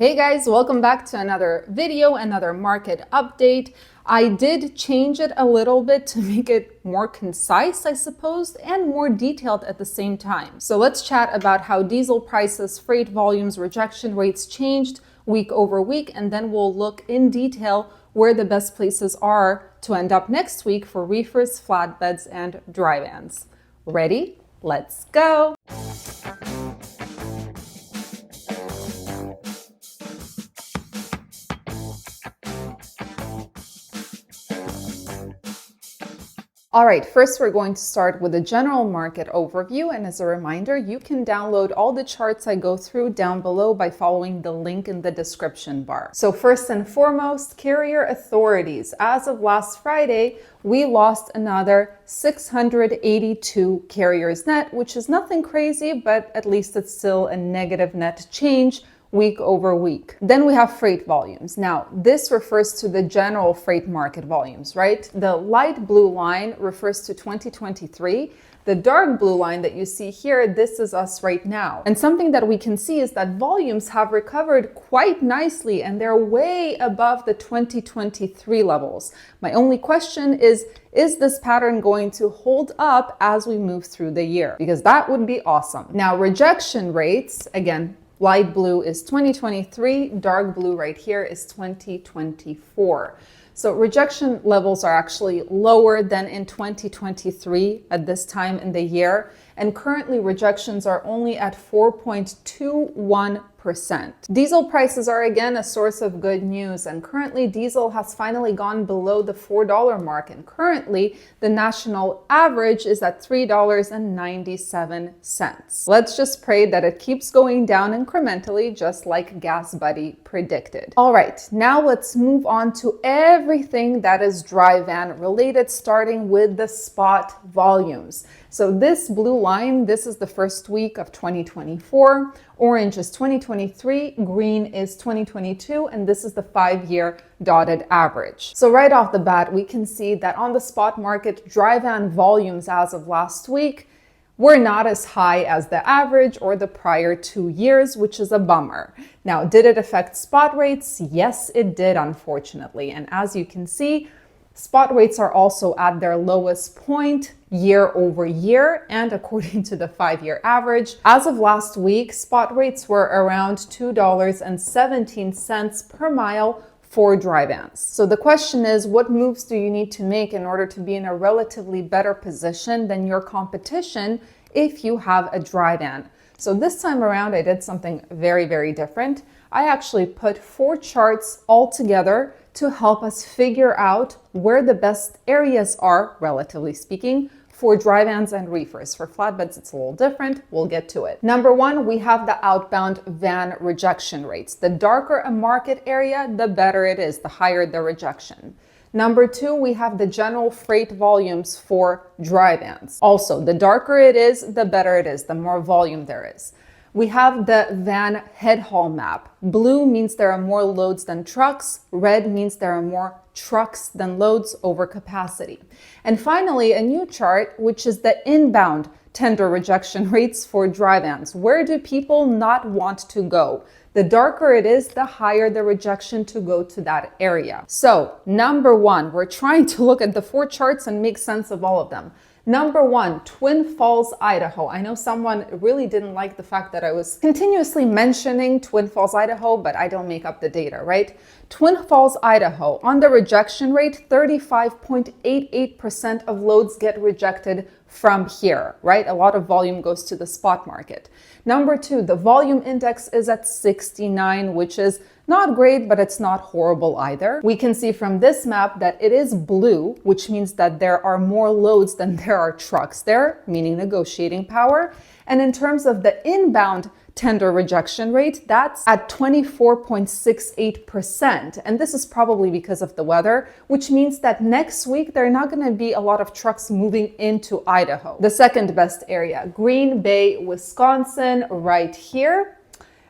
Hey guys, welcome back to another video, another market update. I did change it a little bit to make it more concise, I suppose, and more detailed at the same time. So let's chat about how diesel prices, freight volumes, rejection rates changed week over week, and then we'll look in detail where the best places are to end up next week for reefers, flatbeds, and dry vans. Ready? Let's go! All right, first we're going to start with a general market overview. And as a reminder, you can download all the charts I go through down below by following the link in the description bar. So first and foremost, carrier authorities. As of last Friday, we lost another 682 carriers net, which is nothing crazy, but at least it's still a negative net change week over week. Then we have freight volumes. Now, this refers to the general freight market volumes, right? The light blue line refers to 2023. The dark blue line that you see here, this is us right now. And something that we can see is that volumes have recovered quite nicely and they're way above the 2023 levels. My only question is this pattern going to hold up as we move through the year? Because that would be awesome. Now, rejection rates, again, light blue is 2023, dark blue right here is 2024. So rejection levels are actually lower than in 2023 at this time in the year. And currently rejections are only at 4.21%. Diesel prices are again a source of good news, and currently diesel has finally gone below the $4 mark, and currently the national average is at $3.97. Let's just pray that it keeps going down incrementally, just like Gas Buddy predicted. All right, now let's move on to everything that is dry van related, starting with the spot volumes. So this blue line, this is the first week of 2024. Orange is 2023, green is 2022, and this is the 5-year dotted average. So right off the bat, we can see that on the spot market, dry van volumes as of last week were not as high as the average or the prior 2 years, which is a bummer. Now, did it affect spot rates? Yes, it did, unfortunately. And as you can see, spot rates are also at their lowest point year over year, and according to the 5-year average. As of last week, spot rates were around $2.17 per mile for dry vans. So the question is, what moves do you need to make in order to be in a relatively better position than your competition if you have a dry van? So this time around, I did something very, very different. I actually put 4 charts all together to help us figure out where the best areas are, relatively speaking, for dry vans and reefers. For flatbeds, it's a little different. We'll get to it. Number 1, we have the outbound van rejection rates. The darker a market area, the better it is, the higher the rejection. Number 2, we have the general freight volumes for dry vans. Also, the darker it is, the better it is, the more volume there is. We have the van head haul map. Blue means there are more loads than trucks. Red means there are more trucks than loads over capacity. And finally, a new chart, which is the inbound tender rejection rates for dry vans. Where do people not want to go? The darker it is, the higher the rejection to go to that area. So, number 1, we're trying to look at the 4 charts and make sense of all of them. Number 1, Twin Falls, Idaho. I know someone really didn't like the fact that I was continuously mentioning Twin Falls, Idaho, but I don't make up the data, right? Twin Falls, Idaho, on the rejection rate, 35.88% of loads get rejected from here, right? A lot of volume goes to the spot market. Number 2, the volume index is at 69, which is not great, but it's not horrible either. We can see from this map that it is blue, which means that there are more loads than there are trucks there, meaning negotiating power. And in terms of the inbound tender rejection rate, that's at 24.68%. And this is probably because of the weather, which means that next week, there are not going to be a lot of trucks moving into Idaho. The second best area, Green Bay, Wisconsin, right here.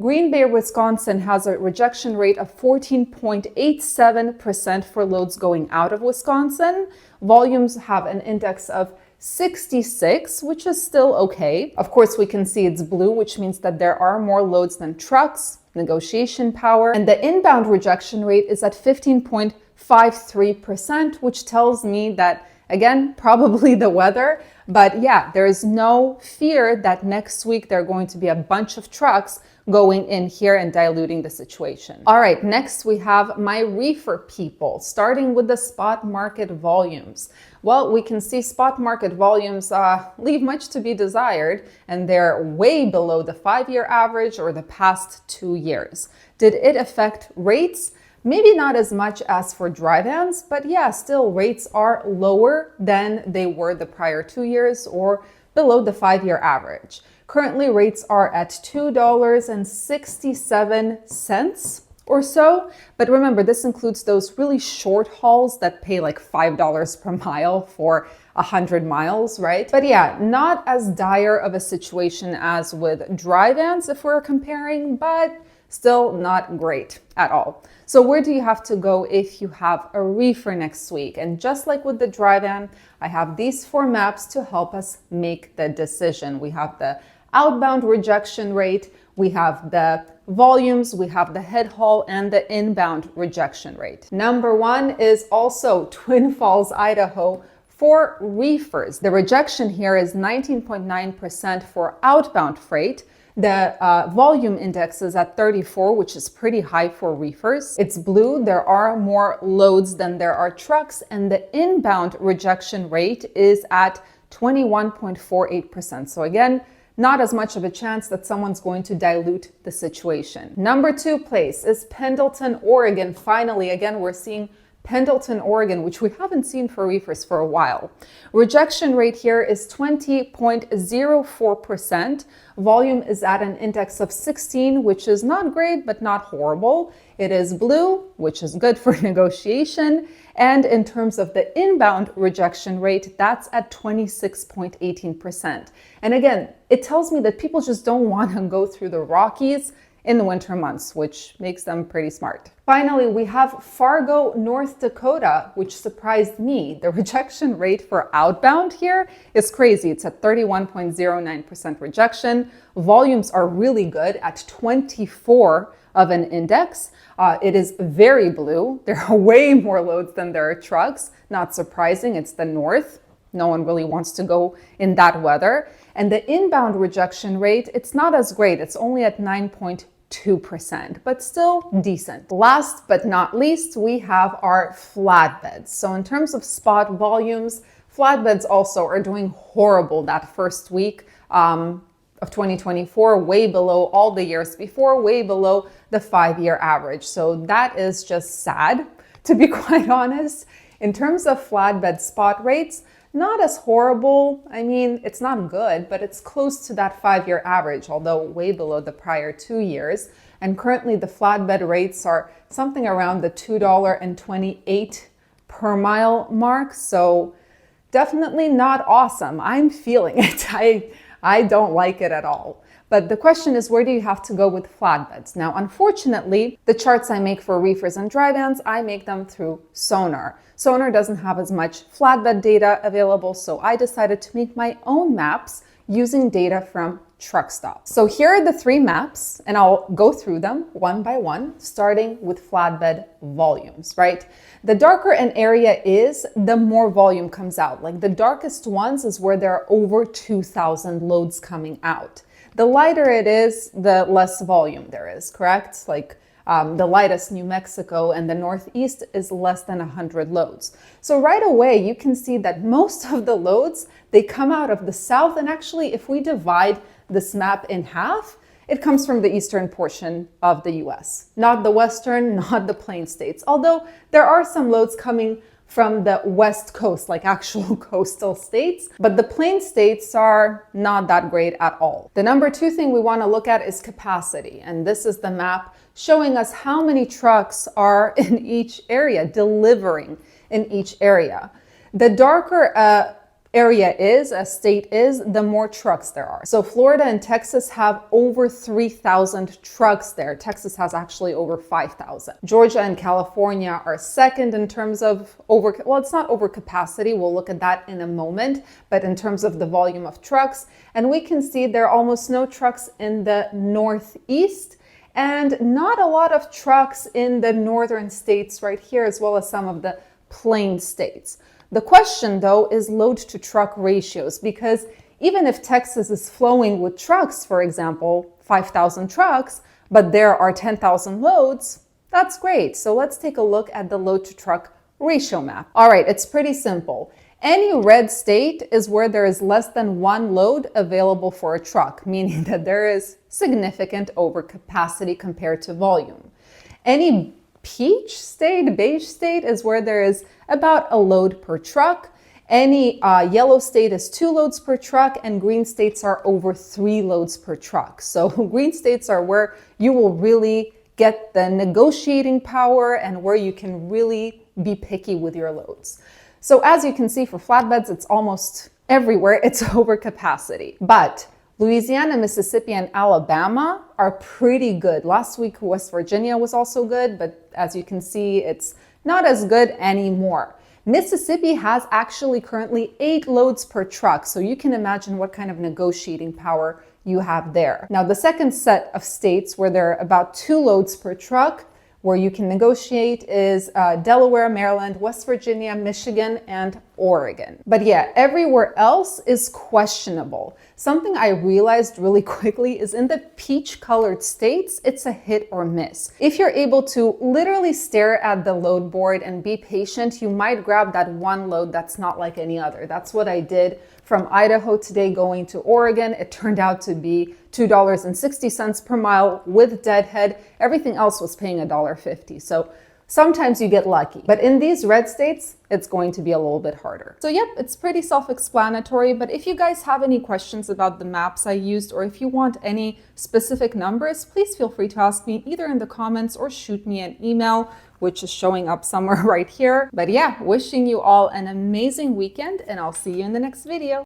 Green Bay, Wisconsin has a rejection rate of 14.87% for loads going out of Wisconsin. Volumes have an index of 66, which is still okay. Of course, we can see it's blue, which means that there are more loads than trucks. negotiation power. And the inbound rejection rate is at 15.53%, which tells me that, again, probably the weather. But yeah, there is no fear that next week there are going to be a bunch of trucks going in here and diluting the situation. All right, next we have my reefer people, starting with the spot market volumes. Well, we can see spot market volumes leave much to be desired, and they're way below the 5-year average or the past 2 years. Did it affect rates? Maybe not as much as for dry vans, but yeah, still rates are lower than they were the prior 2 years or below the 5-year average. Currently, rates are at $2.67 or so. But remember, this includes those really short hauls that pay like $5 per mile for 100 miles, right? But yeah, not as dire of a situation as with dry vans if we're comparing, but still not great at all. So where do you have to go if you have a reefer next week? And just like with the dry van, I have these 4 maps to help us make the decision. We have the outbound rejection rate, we have the volumes, we have the head haul, and the inbound rejection rate. Number 1 is also Twin Falls, Idaho for reefers. The rejection here is 19.9% for outbound freight. The volume index is at 34, which is pretty high for reefers. It's blue. There are more loads than there are trucks, and the inbound rejection rate is at 21.48%. So again, not as much of a chance that someone's going to dilute the situation. Number 2 place is Pendleton, Oregon. Finally, again, we're seeing Pendleton, Oregon, which we haven't seen for reefers for a while. Rejection rate here is 20.04%. Volume is at an index of 16, which is not great, but not horrible. It is blue, which is good for negotiation. And in terms of the inbound rejection rate, that's at 26.18%. And again, it tells me that people just don't want to go through the Rockies in the winter months, which makes them pretty smart. Finally, we have Fargo, North Dakota, which surprised me. The rejection rate for outbound here is crazy. It's at 31.09% rejection. Volumes are really good at 24 of an index. It is very blue. There are way more loads than there are trucks. Not surprising, it's the north. No one really wants to go in that weather. And the inbound rejection rate, it's not as great. It's only at 9.2%, but still decent. Last but not least, we have our flatbeds. So in terms of spot volumes, flatbeds also are doing horrible that first week of 2024, way below all the years before, way below the 5-year average. So that is just sad, to be quite honest. In terms of flatbed spot rates, not as horrible. I mean, it's not good, but it's close to that 5-year average, although way below the prior 2 years. And currently the flatbed rates are something around the $2.28 per mile mark. So definitely not awesome. I'm feeling it. I don't like it at all. But the question is, where do you have to go with flatbeds? Now, unfortunately, the charts I make for reefers and dry vans, I make them through Sonar. Sonar doesn't have as much flatbed data available, so I decided to make my own maps using data from truck stops. So here are the 3 maps, and I'll go through them one by one, starting with flatbed volumes, right? The darker an area is, the more volume comes out. Like the darkest ones is where there are over 2,000 loads coming out. The lighter it is, the less volume there is, correct? Like the lightest New Mexico and the Northeast is less than 100 loads. So right away, you can see that most of the loads, they come out of the south. And actually, if we divide this map in half, it comes from the eastern portion of the US, not the western, not the plain states. Although there are some loads coming from the west coast, like actual coastal states, but the plain states are not that great at all. The number 2 thing we want to look at is capacity. And this is the map showing us how many trucks are in each area, delivering in each area. The darker area is, a state is, the more trucks there are. So Florida and Texas have over 3,000 trucks there. Texas has actually over 5,000. Georgia and California are second in terms of well, it's not overcapacity. We'll look at that in a moment, but in terms of the volume of trucks. And we can see there are almost no trucks in the Northeast. and not a lot of trucks in the northern states right here, as well as some of the plain states. The question, though, is load to truck ratios, because even if Texas is flowing with trucks, for example, 5,000 trucks, but there are 10,000 loads, that's great. So let's take a look at the load to truck ratio map. All right, it's pretty simple. Any red state is where there is less than one load available for a truck, meaning that there is significant overcapacity compared to volume. Any peach state, beige state, is where there is about a load per truck. Any yellow state is 2 loads per truck, and green states are over 3 loads per truck. So green states are where you will really get the negotiating power and where you can really be picky with your loads. So as you can see, for flatbeds, it's almost everywhere it's overcapacity. But Louisiana, Mississippi, and Alabama are pretty good. Last week, West Virginia was also good, but as you can see, it's not as good anymore. Mississippi has actually currently 8 loads per truck, so you can imagine what kind of negotiating power you have there. Now, the second set of states where there are about 2 loads per truck where you can negotiate is Delaware, Maryland, West Virginia, Michigan, and Oregon. But yeah, everywhere else is questionable. Something I realized really quickly is in the peach-colored states, it's a hit or miss. If you're able to literally stare at the load board and be patient, you might grab that one load that's not like any other. That's what I did from Idaho today going to Oregon. It turned out to be $2.60 per mile with deadhead. Everything else was paying $1.50. So sometimes you get lucky. But in these red states, it's going to be a little bit harder. So yep, it's pretty self-explanatory. But if you guys have any questions about the maps I used, or if you want any specific numbers, please feel free to ask me either in the comments or shoot me an email, which is showing up somewhere right here. But yeah, wishing you all an amazing weekend, and I'll see you in the next video.